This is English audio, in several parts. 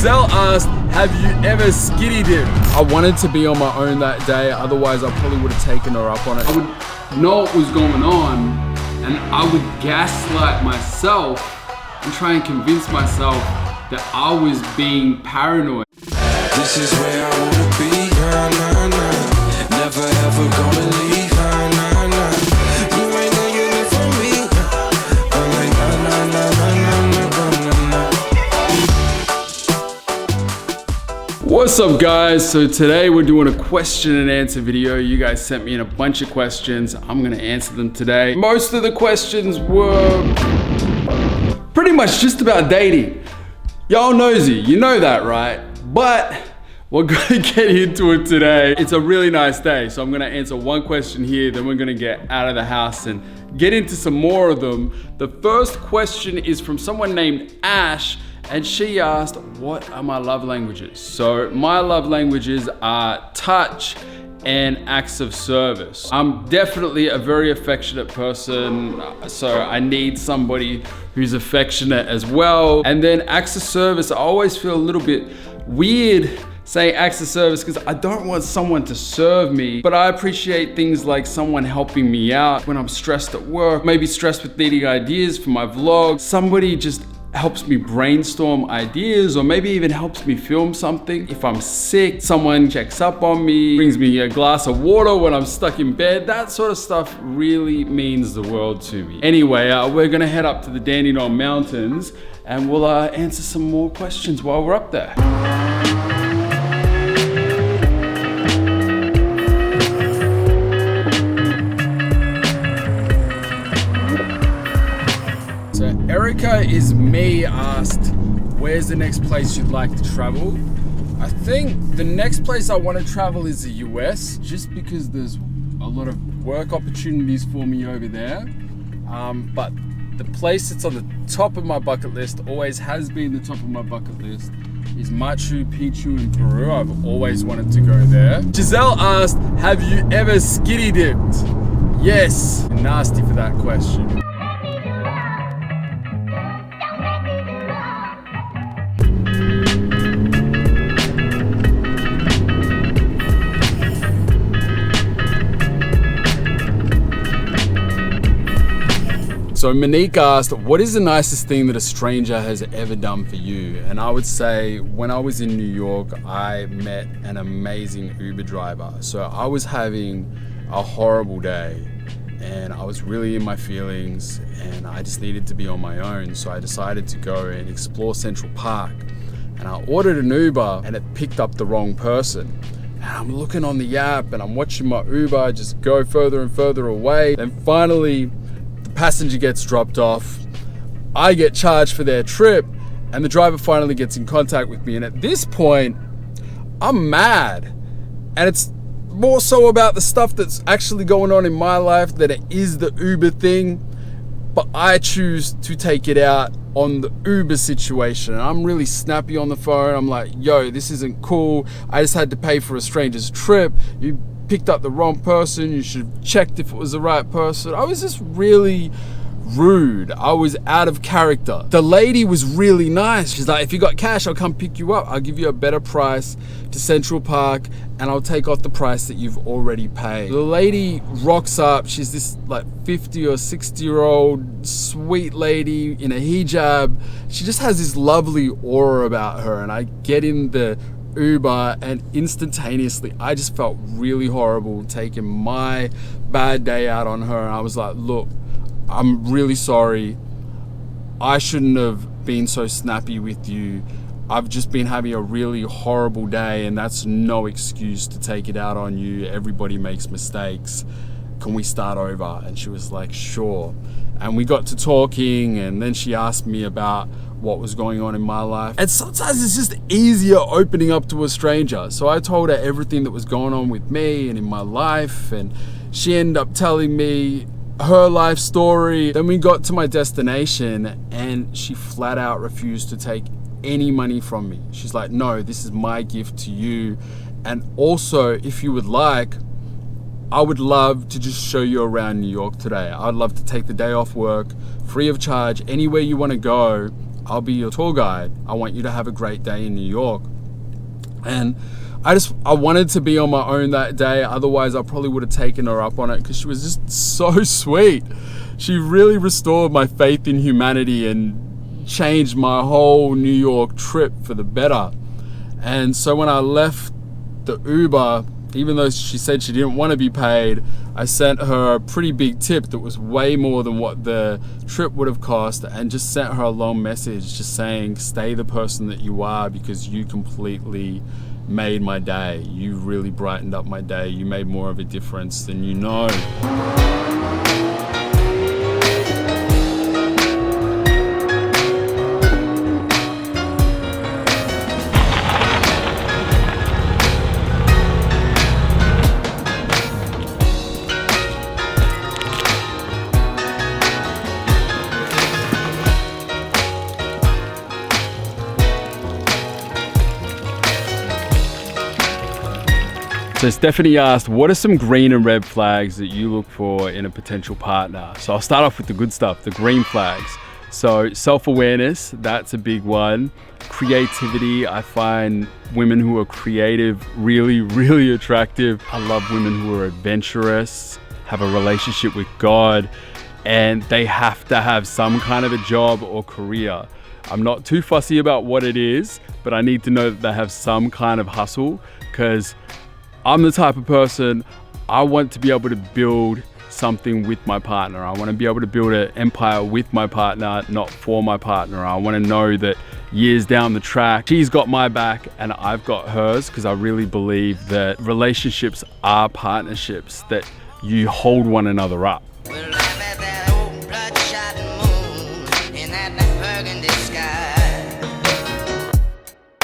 Giselle asked, have you ever skinny dipped? I wanted to be on my own that day, otherwise I probably would have taken her up on it. I would know what was going on, and I would gaslight myself and try and convince myself that I was being paranoid. This is where I wanna be, nah, nah, nah. Never ever gonna leave, nah, nah, nah. You ain't know you live for me. I'm like, nah, nah, nah, nah, nah, nah, nah. What's up guys? So today we're doing a question and answer video. You guys sent me in a bunch of questions. I'm gonna answer them today. Most of the questions were pretty much just about dating. Y'all nosy, you know that, right? But we're gonna get into it today. It's a really nice day, so I'm gonna answer one question here, then we're gonna get out of the house and get into some more of them. The first question is from someone named Ash, and she asked, what are my love languages? So my love languages are touch and acts of service. I'm definitely a very affectionate person, so I need somebody who's affectionate as well. And then acts of service, I always feel a little bit weird saying acts of service because I don't want someone to serve me, but I appreciate things like someone helping me out when I'm stressed at work, maybe stressed with needing ideas for my vlog. Somebody just helps me brainstorm ideas, or maybe even helps me film something. If I'm sick, someone checks up on me, brings me a glass of water when I'm stuck in bed. That sort of stuff really means the world to me. Anyway, we're gonna head up to the Dandenong Mountains and we'll answer some more questions while we're up there. Erica is me asked, where's the next place you'd like to travel? I think the next place I want to travel is the US, just because there's a lot of work opportunities for me over there. But the place that's on the top of my bucket list, always has been the top of my bucket list, is Machu Picchu in Peru. I've always wanted to go there. Giselle asked, have you ever skinny dipped? Yes. Nasty for that question. So Monique asked, what is the nicest thing that a stranger has ever done for you? And I would say when I was in New York, I met an amazing Uber driver. So I was having a horrible day and I was really in my feelings and I just needed to be on my own. So I decided to go and explore Central Park, and I ordered an Uber and it picked up the wrong person. And I'm looking on the app and I'm watching my Uber just go further and further away. And finally, passenger gets dropped off, I get charged for their trip, and the driver finally gets in contact with me. And at this point, I'm mad. And it's more so about the stuff that's actually going on in my life than it is the Uber thing. But I choose to take it out on the Uber situation. And I'm really snappy on the phone. I'm like, yo, this isn't cool. I just had to pay for a stranger's trip. You picked up the wrong person. You should have checked if it was the right person. I was just really rude. I was out of character. The lady was really nice. She's like, if you got cash, I'll come pick you up. I'll give you a better price to Central Park and I'll take off the price that you've already paid. The lady rocks up. She's this like 50 or 60-year-old sweet lady in a hijab. She just has this lovely aura about her, and I get in the Uber and instantaneously I just felt really horrible taking my bad day out on her. And I was like, look, I'm really sorry. I shouldn't have been so snappy with you. I've just been having a really horrible day, and that's no excuse to take it out on you. Everybody makes mistakes. Can we start over? And she was like, sure. And we got to talking, and then she asked me about what was going on in my life. And sometimes it's just easier opening up to a stranger. So I told her everything that was going on with me and in my life, and she ended up telling me her life story. Then we got to my destination and she flat out refused to take any money from me. She's like, no, this is my gift to you. And also, if you would like, I would love to just show you around New York today. I'd love to take the day off work, free of charge, anywhere you want to go. I'll be your tour guide. I want you to have a great day in New York. And I wanted to be on my own that day. Otherwise, I probably would have taken her up on it because she was just so sweet. She really restored my faith in humanity and changed my whole New York trip for the better. And so when I left the Uber, even though she said she didn't want to be paid, I sent her a pretty big tip that was way more than what the trip would have cost, and just sent her a long message just saying, stay the person that you are, because you completely made my day. You really brightened up my day. You made more of a difference than you know. So Stephanie asked, what are some green and red flags that you look for in a potential partner? So I'll start off with the good stuff, the green flags. So self-awareness, that's a big one. Creativity, I find women who are creative really, really attractive. I love women who are adventurous, have a relationship with God, and they have to have some kind of a job or career. I'm not too fussy about what it is, but I need to know that they have some kind of hustle, because I'm the type of person, I want to be able to build something with my partner. I want to be able to build an empire with my partner, not for my partner. I want to know that years down the track, she's got my back and I've got hers, because I really believe that relationships are partnerships, that you hold one another up.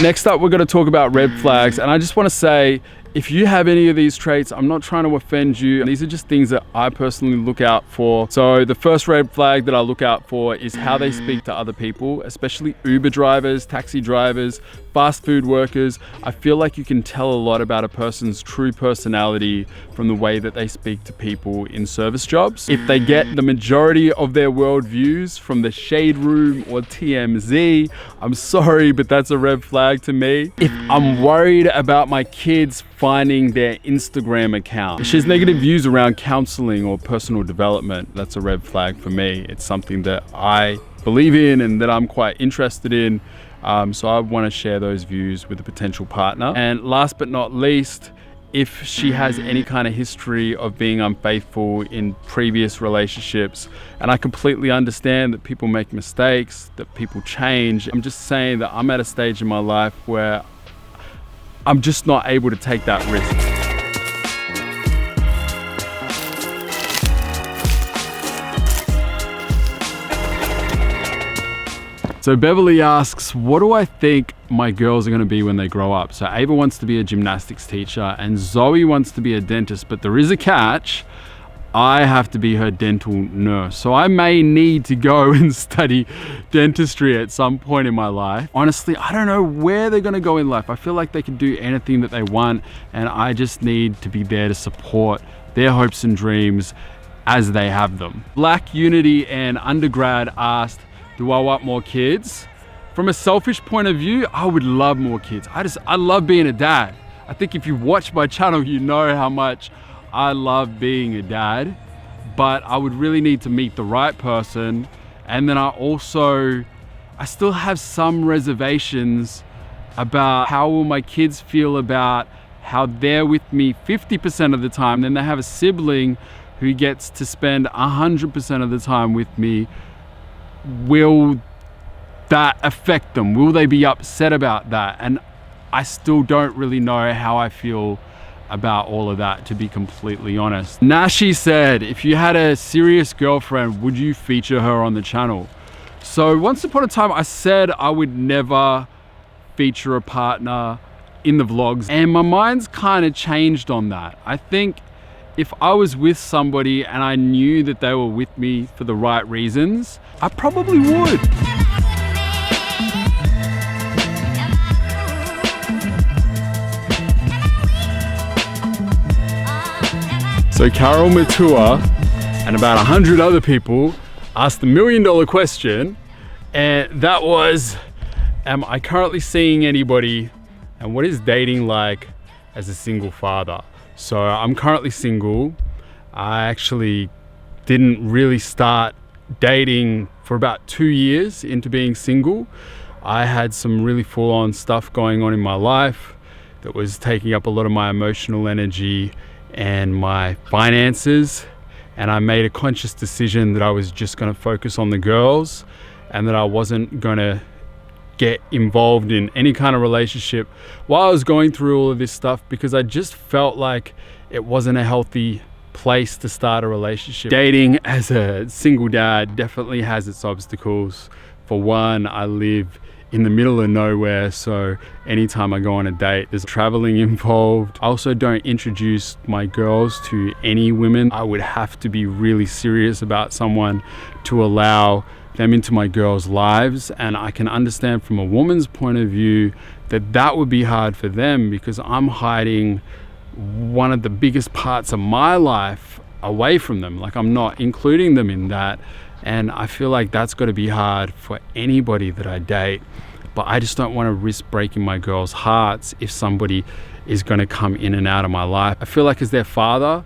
Next up, we're going to talk about red flags, and I just want to say, if you have any of these traits, I'm not trying to offend you. These are just things that I personally look out for. So the first red flag that I look out for is how they speak to other people, especially Uber drivers, taxi drivers, fast food workers. I feel like you can tell a lot about a person's true personality from the way that they speak to people in service jobs. If they get the majority of their worldviews from the Shade Room or TMZ, I'm sorry, but that's a red flag to me. If I'm worried about my kids finding their Instagram account, if she has negative views around counseling or personal development, that's a red flag for me. It's something that I believe in and that I'm quite interested in. So I want to share those views with a potential partner. And last but not least, if she has any kind of history of being unfaithful in previous relationships, and I completely understand that people make mistakes, that people change. I'm just saying that I'm at a stage in my life where I'm just not able to take that risk. So Beverly asks, what do I think my girls are going to be when they grow up? So Ava wants to be a gymnastics teacher and Zoe wants to be a dentist, but there is a catch. I have to be her dental nurse. So I may need to go and study dentistry at some point in my life. Honestly, I don't know where they're going to go in life. I feel like they can do anything that they want, and I just need to be there to support their hopes and dreams as they have them. Black Unity and Undergrad asked, do I want more kids? From a selfish point of view, I would love more kids. I love being a dad. I think if you watch my channel, you know how much I love being a dad, but I would really need to meet the right person. And then I still have some reservations about how will my kids feel about how they're with me 50% of the time. Then they have a sibling who gets to spend 100% of the time with me. Will that affect them? Will they be upset about that? And I still don't really know how I feel about all of that, to be completely honest. Nashi said, if you had a serious girlfriend, would you feature her on the channel? So once upon a time, I said I would never feature a partner in the vlogs, and my mind's kind of changed on that. I think if I was with somebody and I knew that they were with me for the right reasons, I probably would. So Carol Matua and about 100 other people asked the $1 million question, And that was, am I currently seeing anybody, and what is dating like as a single father? So I'm currently single. I actually didn't really start dating for about 2 years into being single. I had some really full-on stuff going on in my life that was taking up a lot of my emotional energy and my finances, and I made a conscious decision that I was just going to focus on the girls and that I wasn't going to get involved in any kind of relationship while I was going through all of this stuff, because I just felt like it wasn't a healthy place to start a relationship. Dating as a single dad definitely has its obstacles. For one, I live in the middle of nowhere, so anytime I go on a date, there's traveling involved. I also don't introduce my girls to any women. I would have to be really serious about someone to allow them into my girls' lives, and I can understand from a woman's point of view that that would be hard for them, because I'm hiding one of the biggest parts of my life away from them. Like, I'm not including them in that, and I feel like that's got to be hard for anybody that I date. But I just don't want to risk breaking my girls' hearts if somebody is going to come in and out of my life. I feel like as their father,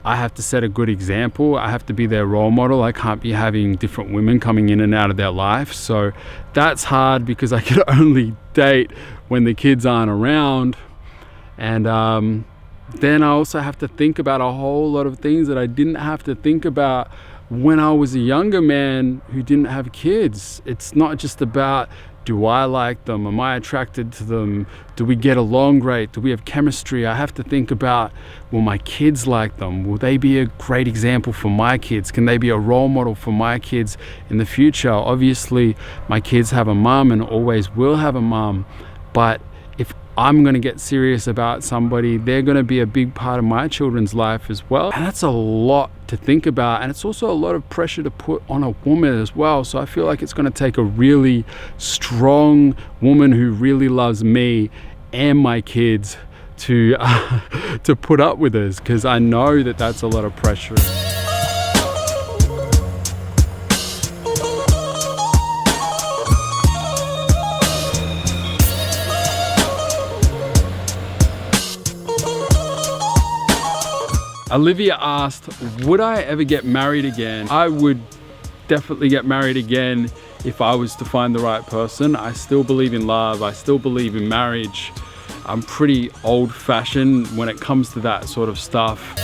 I have to set a good example. I have to be their role model. I can't be having different women coming in and out of their life. So that's hard, because I can only date when the kids aren't around. And then I also have to think about a whole lot of things that I didn't have to think about when I was a younger man who didn't have kids. It's not just about, do I like them? Am I attracted to them? Do we get along great? Do we have chemistry? I have to think about, will my kids like them? Will they be a great example for my kids? Can they be a role model for my kids in the future? Obviously, my kids have a mum and always will have a mum, but if I'm going to get serious about somebody, they're going to be a big part of my children's life as well. And that's a lot to think about. And it's also a lot of pressure to put on a woman as well. So I feel like it's going to take a really strong woman who really loves me and my kids to put up with us, because I know that that's a lot of pressure. Olivia asked, would I ever get married again? I would definitely get married again if I was to find the right person. I still believe in love. I still believe in marriage. I'm pretty old-fashioned when it comes to that sort of stuff.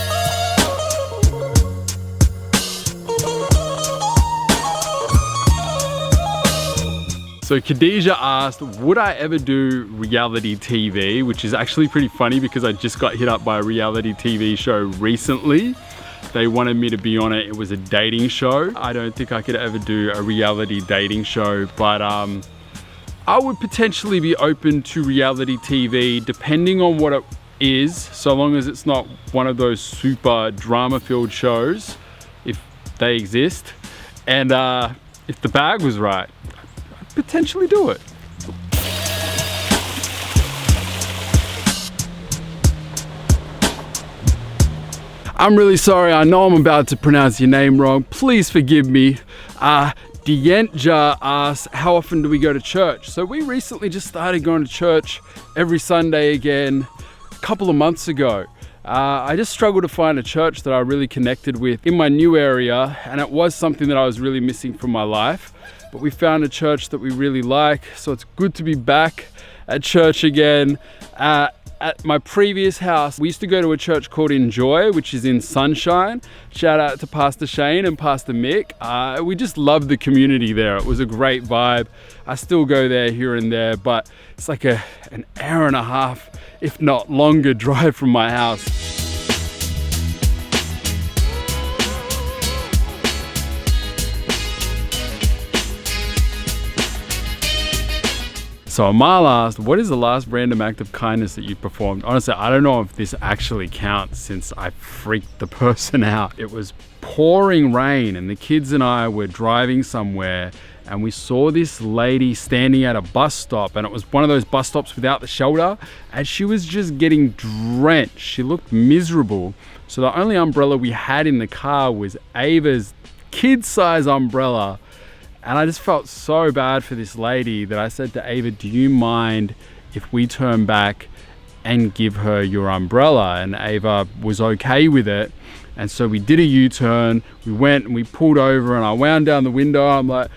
So Khadijah asked, would I ever do reality TV? Which is actually pretty funny, because I just got hit up by a reality TV show recently. They wanted me to be on it. It was a dating show. I don't think I could ever do a reality dating show, but I would potentially be open to reality TV depending on what it is, so long as it's not one of those super drama-filled shows, if they exist. And if the bag was right, potentially do it. I'm really sorry, I know I'm about to pronounce your name wrong. Please forgive me. Dientja asks, how often do we go to church? So we recently just started going to church every Sunday again a couple of months ago. I just struggled to find a church that I really connected with in my new area, and it was something that I was really missing from my life. But we found a church that we really like, so it's good to be back at church again. At my previous house, we used to go to a church called Enjoy, which is in Sunshine. Shout out to Pastor Shane and Pastor Mick. We just loved the community there. It was a great vibe. I still go there here and there, but it's like an hour and a half, if not longer, drive from my house. So Amal asked, what is the last random act of kindness that you performed? Honestly, I don't know if this actually counts, since I freaked the person out. It was pouring rain and the kids and I were driving somewhere, and we saw this lady standing at a bus stop, and it was one of those bus stops without the shelter, and she was just getting drenched. She looked miserable. So the only umbrella we had in the car was Ava's kid-size umbrella. And I just felt so bad for this lady that I said to Ava, do you mind if we turn back and give her your umbrella? And Ava was okay with it. And so we did a U-turn, we went and we pulled over, and I wound down the window. I'm like,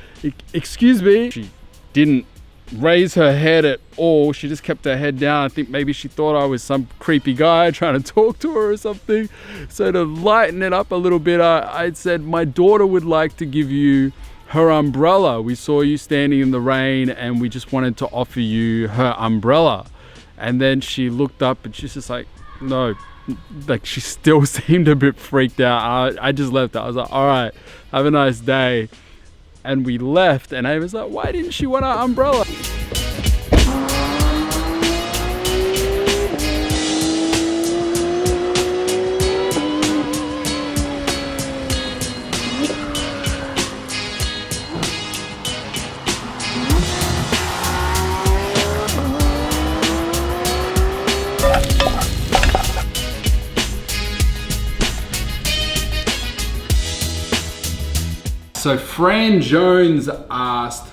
excuse me. She didn't raise her head at all. She just kept her head down. I think maybe she thought I was some creepy guy trying to talk to her or something. So to lighten it up a little bit, I said, my daughter would like to give you her umbrella. We saw you standing in the rain and we just wanted to offer you her umbrella. And then she looked up and she's just like, no. Like, she still seemed a bit freaked out. I just left her. I was like, all right, have a nice day. And we left, and Ava's like, why didn't she want our umbrella? So Fran Jones asked,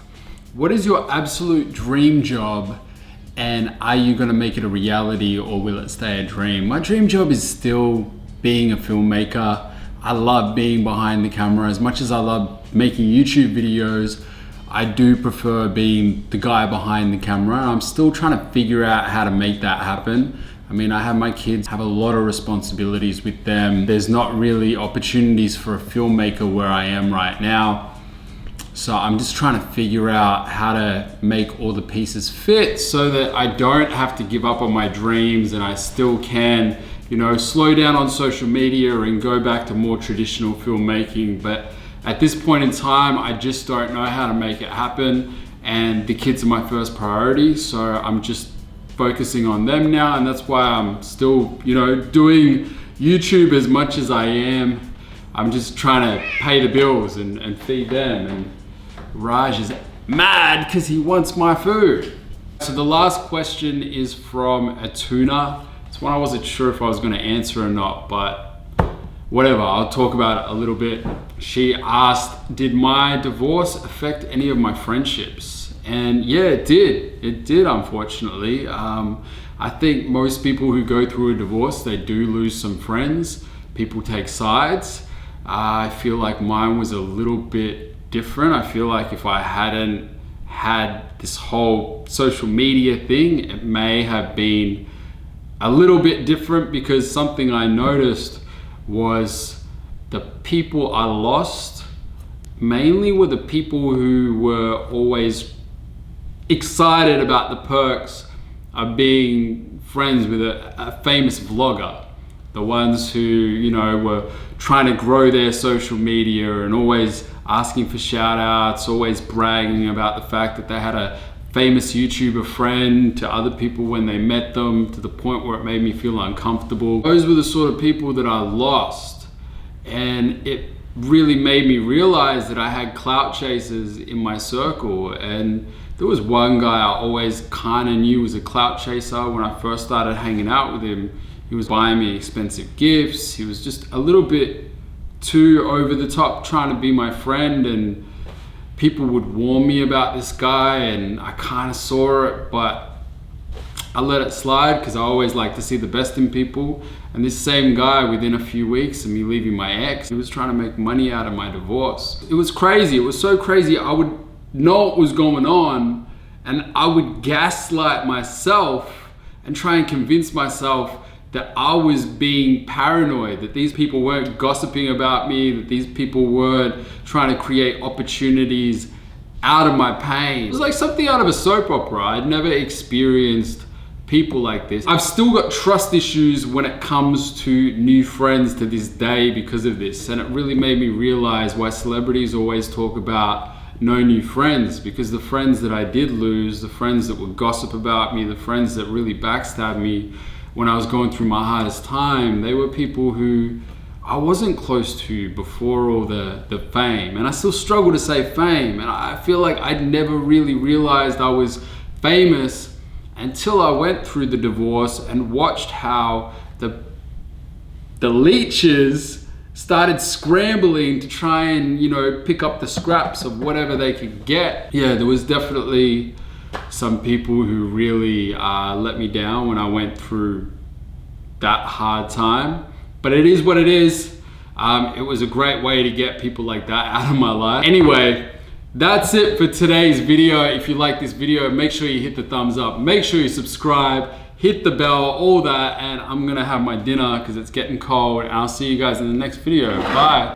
what is your absolute dream job, and are you gonna make it a reality or will it stay a dream? My dream job is still being a filmmaker. I love being behind the camera. As much as I love making YouTube videos, I do prefer being the guy behind the camera. I'm still trying to figure out how to make that happen. I mean, I have my kids, have a lot of responsibilities with them. There's not really opportunities for a filmmaker where I am right now. So I'm just trying to figure out how to make all the pieces fit so that I don't have to give up on my dreams and I still can, you know, slow down on social media and go back to more traditional filmmaking. But at this point in time, I just don't know how to make it happen. And the kids are my first priority. So I'm just focusing on them now, and that's why I'm still, you know, doing YouTube as much as I am. I'm just trying to pay the bills and feed them, and Raj is mad because he wants my food. So the last question is from Atuna. It's one I wasn't sure if I was going to answer or not, but whatever, I'll talk about it a little bit. She asked, did my divorce affect any of my friendships? And yeah, it did. It did, unfortunately. I think most people who go through a divorce, they do lose some friends. People take sides. I feel like mine was a little bit different. I feel like if I hadn't had this whole social media thing, it may have been a little bit different, because something I noticed was the people I lost mainly were the people who were always excited about the perks of being friends with a famous vlogger. The ones who, you know, were trying to grow their social media and always asking for shout outs, always bragging about the fact that they had a famous YouTuber friend to other people when they met them, to the point where it made me feel uncomfortable. Those were the sort of people that I lost. And it really made me realize that I had clout chasers in my circle. And there was one guy I always kind of knew was a clout chaser. When I first started hanging out with him, he was buying me expensive gifts. He was just a little bit too over the top trying to be my friend, and people would warn me about this guy and I kind of saw it, but I let it slide because I always like to see the best in people. And this same guy, within a few weeks of me leaving my ex, he was trying to make money out of my divorce. It was crazy. It was so crazy. I would know what was going on and I would gaslight myself and try and convince myself that I was being paranoid, that these people weren't gossiping about me, that these people weren't trying to create opportunities out of my pain. It was like something out of a soap opera. I'd never experienced people like this. I've still got trust issues when it comes to new friends to this day because of this. And it really made me realize why celebrities always talk about no new friends, because the friends that I did lose, the friends that would gossip about me, the friends that really backstabbed me when I was going through my hardest time, they were people who I wasn't close to before all the fame. And I still struggle to say fame. And I feel like I'd never really realized I was famous until I went through the divorce and watched how the leeches started scrambling to try and, you know, pick up the scraps of whatever they could get. Yeah, there was definitely some people who really let me down when I went through that hard time. But it is what it is. It was a great way to get people like that out of my life. Anyway, that's it for today's video. If you like this video, make sure you hit the thumbs up. Make sure you subscribe, hit the bell, all that. And I'm gonna have my dinner because it's getting cold. I'll see you guys in the next video. Bye.